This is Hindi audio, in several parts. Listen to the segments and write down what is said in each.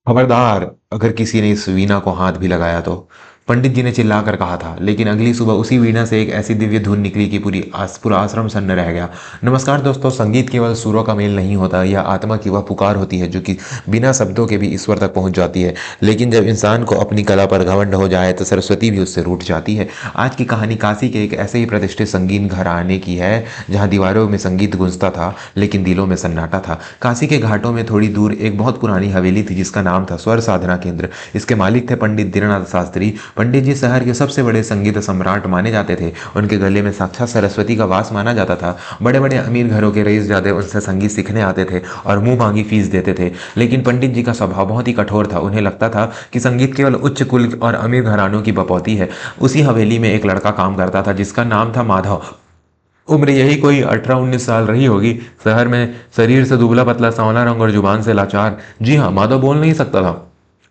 खबरदार, अगर किसी ने इस वीणा को हाथ भी लगाया तो। पंडित जी ने चिल्लाकर कहा था। लेकिन अगली सुबह उसी वीणा से एक ऐसी दिव्य धुन निकली कि पूरा आश्रम सन्न रह गया। नमस्कार दोस्तों, संगीत केवल सुरों का मेल नहीं होता, यह आत्मा की वह पुकार होती है जो कि बिना शब्दों के भी ईश्वर तक पहुंच जाती है। लेकिन जब इंसान को अपनी कला पर घमंड हो जाए तो सरस्वती भी उससे रूठ जाती है। आज की कहानी काशी के एक ऐसे ही प्रतिष्ठित संगीत घर आने की है जहाँ दीवारों में संगीत गूंजता था लेकिन दिलों में सन्नाटा था। काशी के घाटों में थोड़ी दूर एक बहुत पुरानी हवेली थी जिसका नाम था स्वर साधना केंद्र। इसके मालिक थे पंडित दीननाथ शास्त्री। पंडित जी शहर के सबसे बड़े संगीत सम्राट माने जाते थे। उनके गले में साक्षात सरस्वती का वास माना जाता था। बड़े बड़े अमीर घरों के रईसजादे उनसे संगीत सीखने आते थे और मुंह मांगी फीस देते थे। लेकिन पंडित जी का स्वभाव बहुत ही कठोर था। उन्हें लगता था कि संगीत केवल उच्च कुल और अमीर घरानों की बपौती है। उसी हवेली में एक लड़का काम करता था जिसका नाम था माधव। उम्र यही कोई 18-19 साल रही होगी। शहर में शरीर से दुबला पतला, सांवला रंग और जुबान से लाचार। जी हाँ, माधव बोल नहीं सकता था,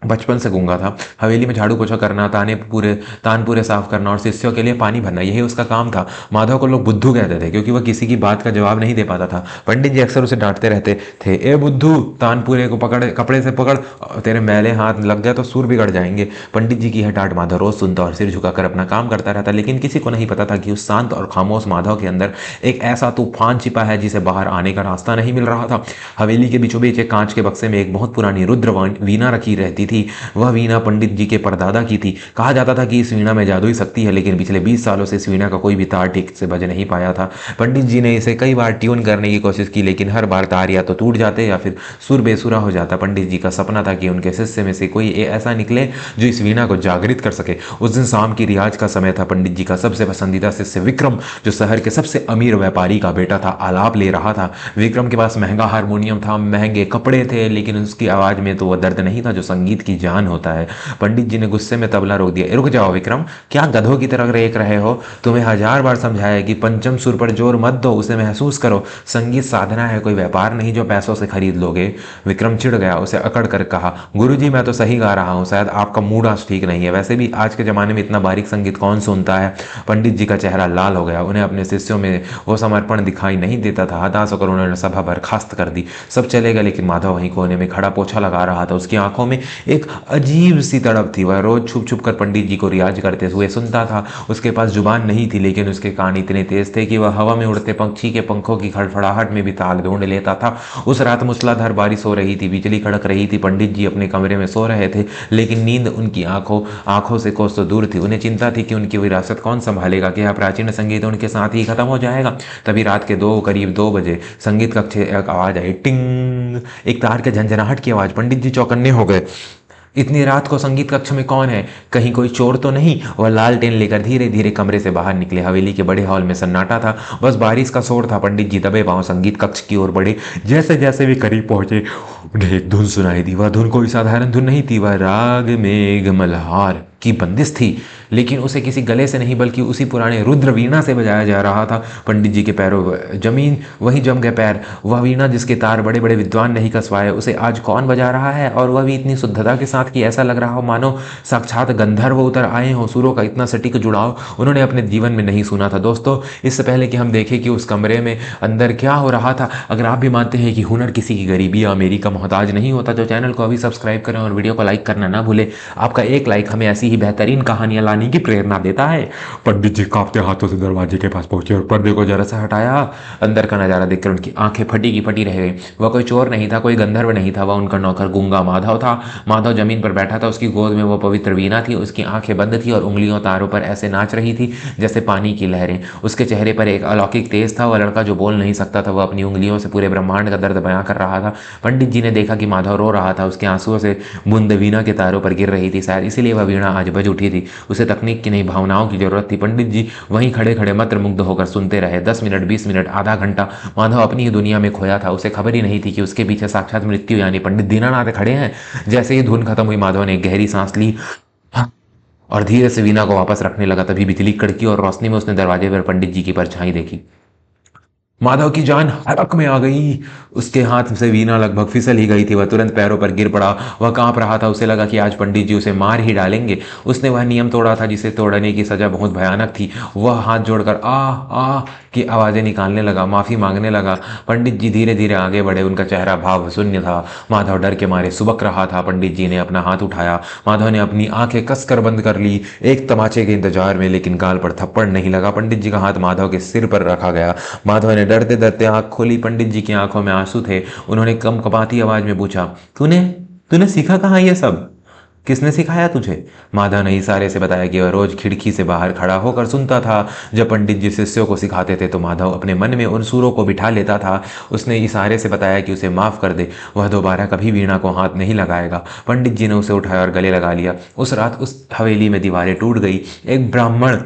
बचपन से गूंगा था। हवेली में झाड़ू पोछा करना, तानपुरे साफ करना और शिष्यों के लिए पानी भरना, यही उसका काम था। माधव को लोग बुद्धू कहते थे क्योंकि वह किसी की बात का जवाब नहीं दे पाता था। पंडित जी अक्सर उसे डांटते रहते थे, ए बुद्धू, तानपुरे को पकड़, कपड़े से पकड़, तेरे मैले हाथ लग जाए तो सुर बिगड़ जाएंगे। पंडित जी की यह डांट माधव रोज सुनता और सिर झुकाकर अपना काम करता रहता। लेकिन किसी को नहीं पता था कि उस शांत और खामोश माधव के अंदर एक ऐसा तूफान छिपा है जिसे बाहर आने का रास्ता नहीं मिल रहा था। हवेली के बीचों बीच एक कांच के बक्से में एक बहुत पुरानी रुद्र वीणा रखी रहती थी। वह वीणा पंडित जी के परदादा की थी। कहा जाता था कि इस वीणा में जादुई शक्ति है, लेकिन पिछले 20 सालों से इस वीणा का कोई भी तार ठीक से बज नहीं पाया था। पंडित जी ने इसे कई बार ट्यून करने की कोशिश की लेकिन हर बार तार या तो टूट जाते या फिर सुर बेसुरा हो जाता। पंडित जी का सपना था कि उनके शिष्य में से कोई ऐसा निकले जो इस वीणा को जागृत कर सके। उस दिन शाम की रियाज का समय था। पंडित जी का सबसे पसंदीदा शिष्य विक्रम, जो शहर के सबसे अमीर व्यापारी का बेटा था, आलाप ले रहा था। विक्रम के पास महंगा हारमोनियम था, महंगे कपड़े थे, लेकिन उसकी आवाज में तो वह दर्द नहीं था जो संगीत की जान होता है। पंडित जी ने गुस्से में तबला रोक दिया। रुक जाओ विक्रम, क्या गधों की तरह रेक रहे हो? तुम्हें 1000 बार समझाया कि पंचम सुर पर जोर मत दो, उसे महसूस करो। संगीत साधना है, कोई व्यापार नहीं जो पैसों से खरीद लोगे। विक्रम चिढ़ गया। उसे अकड़ कर कहा, गुरुजी मैं तो सही गा रहा हूँ, शायद आपका मूड आज ठीक नहीं है। वैसे भी आज के जमाने में इतना बारीक संगीत कौन सुनता है? पंडित जी का चेहरा लाल हो गया। उन्हें अपने शिष्यों में वो समर्पण दिखाई नहीं देता था। हताश होकर उन्होंने सभा बर्खास्त कर दी। सब चले गए लेकिन माधव वहीं कोने में खड़ा पोछा लगा रहा था। उसकी आंखों में एक अजीब सी तड़प थी। वह रोज छुप छुप कर पंडित जी को रियाज करते हुए सुनता था। उसके पास जुबान नहीं थी लेकिन उसके कान इतने तेज थे कि वह हवा में उड़ते पंछी के पंखों की खड़खड़ाहट में भी ताल ढूंढ लेता था। उस रात मूसलाधार बारिश हो रही थी, बिजली कड़क रही थी। पंडित जी अपने कमरे में सो रहे थे लेकिन नींद उनकी आंखों से कोसों दूर थी। उन्हें चिंता थी कि उनकी विरासत कौन संभालेगा, कि यह प्राचीन संगीत उनके साथ ही खत्म हो जाएगा। तभी रात के करीब 2 बजे संगीत कक्ष एक आवाज आई, टिंग। एक तार के झंझनाहट की आवाज। पंडित जी चौकन्ने हो गए। इतनी रात को संगीत कक्ष में कौन है? कहीं कोई चोर तो नहीं? वह लालटेन लेकर धीरे धीरे कमरे से बाहर निकले। हवेली के बड़े हॉल में सन्नाटा था, बस बारिश का शोर था। पंडित जी दबे पांव संगीत कक्ष की ओर बढ़े। जैसे जैसे वे करीब पहुंचे उन्हें एक धुन सुनाई दी। वह धुन कोई साधारण धुन नहीं थी, वह राग मेघ मल्हार की बंदिश थी। लेकिन उसे किसी गले से नहीं बल्कि उसी पुराने रुद्र वीणा से बजाया जा रहा था। पंडित जी के पैरों जमीन वहीं जम गए पैर। वह वीणा जिसके तार बड़े बड़े विद्वान नहीं कसवाए, उसे आज कौन बजा रहा है? और वह भी इतनी शुद्धता के साथ कि ऐसा लग रहा हो मानो साक्षात गंधर्व उतर आए हो। सुरों का इतना सटीक जुड़ाव उन्होंने अपने जीवन में नहीं सुना था। दोस्तों, इससे पहले कि हम देखें कि उस कमरे में अंदर क्या हो रहा था, अगर आप भी मानते हैं कि हुनर किसी की गरीबी या अमीरी का मोहताज नहीं होता, तो चैनल को अभी सब्सक्राइब करें और वीडियो को लाइक करना ना भूलें। आपका एक लाइक हमें ऐसी ही बेहतरीन कहानियां लाने की प्रेरणा देता है। पंडित जी कांपते हाथों से दरवाजे के पास पहुंचे और पर्दे को जरा सा हटाया। अंदर का नजारा देखकर उनकी आंखें फटी की फटी रह गई। वह कोई चोर नहीं था, कोई गंधर्व नहीं था, वह उनका नौकर गूंगा माधव था। माधव जमीन पर बैठा था, उसकी गोद में वो पवित्र वीणा थी। उसकी आंखें बंद थी और उंगलियों तारों पर ऐसे नाच रही थी जैसे पानी की लहरें। उसके चेहरे पर एक अलौकिक तेज था। वह लड़का जो बोल नहीं सकता था, वह अपनी उंगलियों से पूरे ब्रह्मांड का दर्द बयां कर रहा था। पंडित जी ने देखा कि माधव रो रहा था। उसके आंसुओं से बूंद वीणा के तारों पर गिर रही थी, शायद इसीलिए वह वीणा आज बज उठी थी। उसे तकनीक की नहीं, भावनाओं की जरूरत थी। पंडित जी वहीं खड़े खड़े मंत्रमुग्ध होकर सुनते रहे। 10 मिनट, 20 मिनट, आधा घंटा माधव अपनी ही दुनिया में खोया था। उसे खबर ही नहीं थी कि उसके पीछे साक्षात मृत्यु यानी पंडित दीनानाथ खड़े हैं। जैसे ही धुन खत्म हुई, माधव ने गहरी सांस ली और धीरे से वीणा को वापस रखने लगा। तभी बिजली कड़की और रोशनी में उसने दरवाजे पर पंडित जी की परछाई देखी। माधव की जान हड़क में आ गई। उसके हाथ से वीणा लगभग फिसल ही गई थी। वह तुरंत पैरों पर गिर पड़ा। वह कांप रहा था। उसे लगा कि आज पंडित जी उसे मार ही डालेंगे। उसने वह नियम तोड़ा था जिसे तोड़ने की सजा बहुत भयानक थी। वह हाथ जोड़कर आ आ की आवाज़ें निकालने लगा, माफ़ी मांगने लगा। पंडित जी धीरे धीरे आगे बढ़े, उनका चेहरा भाव शून्य था। माधव डर के मारे सुबक रहा था। पंडित जी ने अपना हाथ उठाया। माधव ने अपनी आंखें कसकर बंद कर ली, एक तमाचे के इंतजार में, लेकिन गाल पर थप्पड़ नहीं लगा। पंडित जी का हाथ माधव के सिर पर रखा गया। माधव ने डरते डरते आंख खोली। पंडित जी की आंखों में आंसू थे। उन्होंने कम कपाती आवाज में पूछा, तूने तूने सीखा कहाँ ये सब? किसने सिखाया तुझे? माधव ने इशारे से बताया कि वह रोज खिड़की से बाहर खड़ा होकर सुनता था। जब पंडित जी शिष्यों को सिखाते थे तो माधव अपने मन में उन सुरों को बिठा लेता था। उसने इशारे से बताया कि उसे माफ कर दे, वह दोबारा कभी वीणा को हाथ नहीं लगाएगा। पंडित जी ने उसे उठाया और गले लगा लिया। उस रात उस हवेली में दीवारें टूट गई। एक ब्राह्मण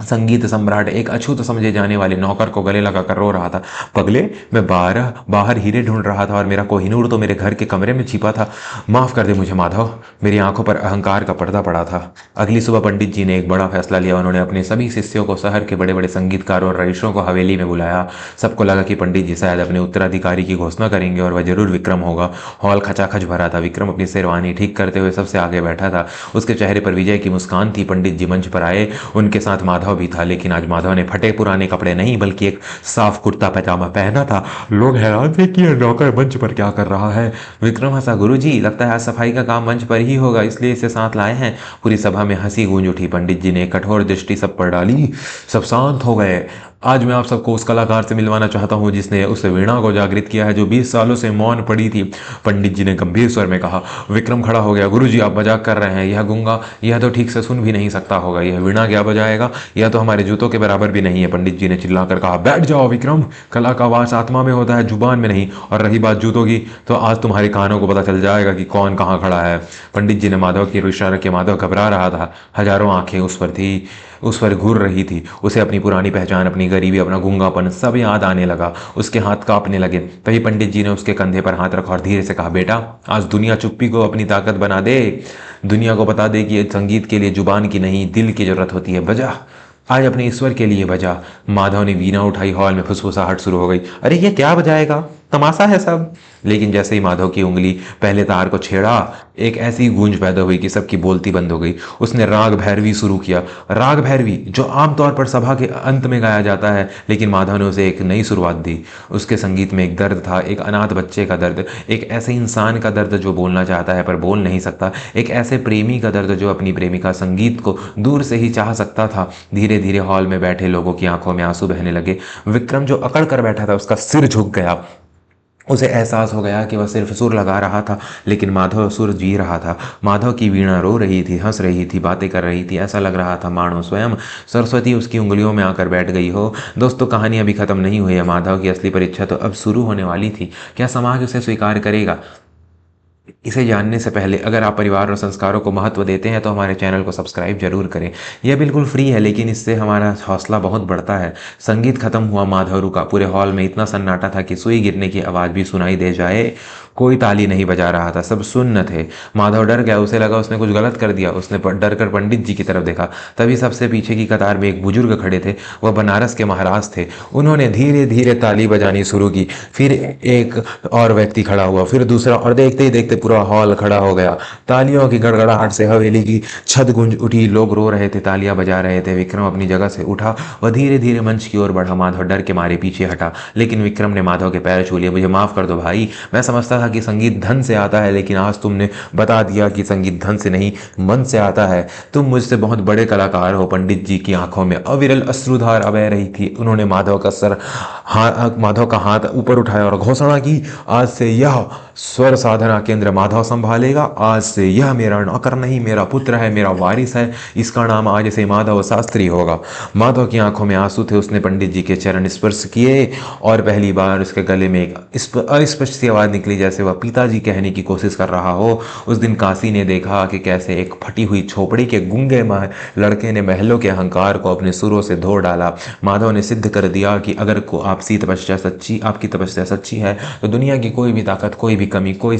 संगीत सम्राट एक अछूत समझे जाने वाले नौकर को गले लगाकर रो रहा था। पगले, मैं बाहर बाहर हीरे ढूंढ रहा था और मेरा कोहिनूर तो मेरे घर के कमरे में छिपा था। माफ कर दे मुझे माधव, मेरी आंखों पर अहंकार का पर्दा पड़ा था। अगली सुबह पंडित जी ने एक बड़ा फैसला लिया। उन्होंने अपने सभी शिष्यों को, शहर के बड़े बड़े संगीतकारों और रईसों को हवेली में बुलाया। सबको लगा कि पंडित जी शायद अपने उत्तराधिकारी की घोषणा करेंगे और वह जरूर विक्रम होगा। हॉल खचाखच भरा था। विक्रम अपनी शेरवानी ठीक करते हुए सबसे आगे बैठा था। उसके चेहरे पर विजय की मुस्कान थी। पंडित जी मंच पर आए, उनके साथ माधव भी था, लेकिन आज माधव ने फटे पुराने कपड़े नहीं बल्कि एक साफ कुर्ता पैजामा पहना था। लोग हैरान थे कि यह नौकर मंच पर क्या कर रहा है। विक्रम हंसा, गुरुजी, लगता है आज सफाई का काम मंच पर ही होगा, इसलिए इसे साथ लाए हैं। पूरी सभा में हंसी गूंज उठी। पंडित जी ने कठोर दृष्टि सब पर डाली। सब शांत हो गए। आज मैं आप सबको उस कलाकार से मिलवाना चाहता हूं जिसने उस वीणा को जागृत किया है जो 20 सालों से मौन पड़ी थी। पंडित जी ने गंभीर स्वर में कहा। विक्रम खड़ा हो गया। गुरुजी, आप मजाक कर रहे हैं, यह गूंगा, यह तो ठीक से सुन भी नहीं सकता होगा, यह वीणा क्या बजाएगा? यह तो हमारे जूतों के बराबर भी नहीं है। पंडित जी ने चिल्लाकर कहा, बैठ जाओ विक्रम, कला का वास आत्मा में होता है, जुबान में नहीं। और रही बात जूतों की, तो आज तुम्हारे कानों को पता चल जाएगा कि कौन कहाँ खड़ा है। पंडित जी ने माधव की इशारा किया। माधव घबरा रहा था। हजारों आंखें उस पर थी, उस पर घूर रही थी। उसे अपनी पुरानी पहचान, अपनी गरीबी, अपना गूंगापन सब याद आने लगा। उसके हाथ कांपने लगे। तभी पंडित जी ने उसके कंधे पर हाथ रखा और धीरे से कहा, बेटा, आज दुनिया चुप्पी को अपनी ताकत बना दे। दुनिया को बता दे कि संगीत के लिए जुबान की नहीं, दिल की जरूरत होती है। बजा, आज अपने ईश्वर के लिए बजा। माधव ने वीणा उठाई। हॉल में फुसफुसाहट शुरू हो गई। अरे ये क्या बजाएगा? तमाशा है सब। लेकिन जैसे ही माधव की उंगली पहले तार को छेड़ा, एक ऐसी गूंज पैदा हुई कि सबकी बोलती बंद हो गई। उसने राग भैरवी शुरू किया। राग भैरवी जो आमतौर पर सभा के अंत में गाया जाता है, लेकिन माधव ने उसे एक नई शुरुआत दी। उसके संगीत में एक दर्द था, एक अनाथ बच्चे का दर्द, एक ऐसे इंसान का दर्द जो बोलना चाहता है पर बोल नहीं सकता, एक ऐसे प्रेमी का दर्द जो अपनी प्रेमिका संगीत को दूर से ही चाह सकता था। धीरे धीरे हॉल में बैठे लोगों की आंखों में आंसू बहने लगे। विक्रम जो अकड़ कर बैठा था, उसका सिर झुक गया। उसे एहसास हो गया कि वह सिर्फ सुर लगा रहा था, लेकिन माधव सुर जी रहा था। माधव की वीणा रो रही थी, हंस रही थी, बातें कर रही थी। ऐसा लग रहा था मानो स्वयं सरस्वती उसकी उंगलियों में आकर बैठ गई हो। दोस्तों, कहानी अभी खत्म नहीं हुई है। माधव की असली परीक्षा तो अब शुरू होने वाली थी। क्या समाज उसे स्वीकार करेगा? इसे जानने से पहले अगर आप परिवार और संस्कारों को महत्व देते हैं तो हमारे चैनल को सब्सक्राइब जरूर करें। यह बिल्कुल फ्री है, लेकिन इससे हमारा हौसला बहुत बढ़ता है। संगीत खत्म हुआ। माधव रुका। पूरे हॉल में इतना सन्नाटा था कि सुई गिरने की आवाज़ भी सुनाई दे जाए। कोई ताली नहीं बजा रहा था, सब सुन्न थे। माधव डर गया। उसे लगा उसने कुछ गलत कर दिया। उसने डर कर पंडित जी की तरफ देखा। तभी सबसे पीछे की कतार में एक बुजुर्ग खड़े थे। वह बनारस के महाराज थे। उन्होंने धीरे धीरे ताली बजानी शुरू की। फिर एक और व्यक्ति खड़ा हुआ, फिर दूसरा, और देखते ही देखते पूरा हॉल खड़ा हो गया। तालियों की गड़गड़ाहट से हवेली की छत गूंज उठी। लोग रो रहे थे, तालियां बजा रहे थे। विक्रम अपनी जगह से उठा। वह धीरे धीरे मंच की ओर बढ़ा। माधव डर के मारे पीछे हटा, लेकिन विक्रम ने माधव के पैर छू लिए। मुझे माफ कर दो भाई, मैं समझता था कि संगीत धन से आता है, लेकिन आज तुमने बता दिया कि संगीत धन से नहीं, मन से आता है। तुम मुझसे बहुत बड़े कलाकार हो। पंडित जी की आंखों में अविरल अश्रुधार बह रही थी। उन्होंने माधव का हाथ ऊपर उठाया और घोषणा की, आज से यह स्वर साधना केंद्र माधव संभालेगा। आज से यह मेरा नौकर नहीं, मेरा पुत्र है, मेरा वारिस है। इसका नाम आज से माधव शास्त्री होगा। माधव की आंखों में आंसू थे। उसने पंडित जी के चरण स्पर्श किए और पहली बार उसके गले में एक अस्पष्ट सी आवाज निकली, जैसे वह पिताजी कहने की कोशिश कर रहा हो। उस दिन काशी ने देखा कि कैसे एक फटी हुई झोपड़ी के गूंगे लड़के ने महलों के अहंकार को अपने सुरों से धो डाला। माधव ने सिद्ध कर दिया कि अगर आपकी तपस्या सच्ची है तो दुनिया की कोई भी ताकत, कोई भी कमी, कोई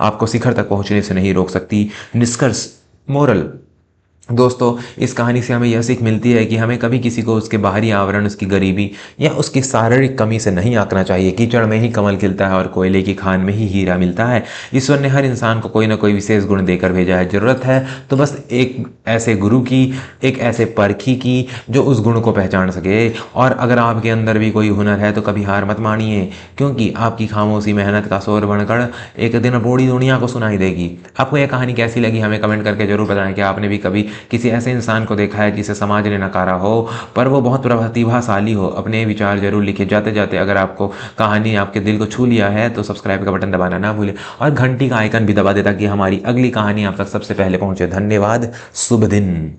आपको शिखर तक पहुंचने से नहीं रोक सकती। निष्कर्ष, मोरल, दोस्तों, इस कहानी से हमें यह सीख मिलती है कि हमें कभी किसी को उसके बाहरी आवरण, उसकी गरीबी या उसकी शारीरिक कमी से नहीं आंकना चाहिए। कीचड़ में ही कमल खिलता है और कोयले की खान में ही हीरा मिलता है। ईश्वर ने हर इंसान को कोई ना कोई विशेष गुण देकर भेजा है। ज़रूरत है तो बस एक ऐसे गुरु की, एक ऐसे परखी की जो उस गुण को पहचान सके। और अगर आपके अंदर भी कोई हुनर है तो कभी हार मत मानिए, क्योंकि आपकी खामोशी मेहनत का शोर बनकर एक दिन पूरी दुनिया को सुनाई देगी। आपको यह कहानी कैसी लगी हमें कमेंट करके जरूर बताएं। कि आपने भी कभी किसी ऐसे इंसान को देखा है जिसे समाज ने नकारा हो, पर वो बहुत प्रतिभाशाली हो? अपने विचार जरूर लिखिए। जाते जाते अगर आपको कहानी आपके दिल को छू लिया है तो सब्सक्राइब का बटन दबाना ना भूलें और घंटी का आइकन भी दबा दें ताकि हमारी अगली कहानी आप तक सबसे पहले पहुंचे। धन्यवाद। शुभ दिन।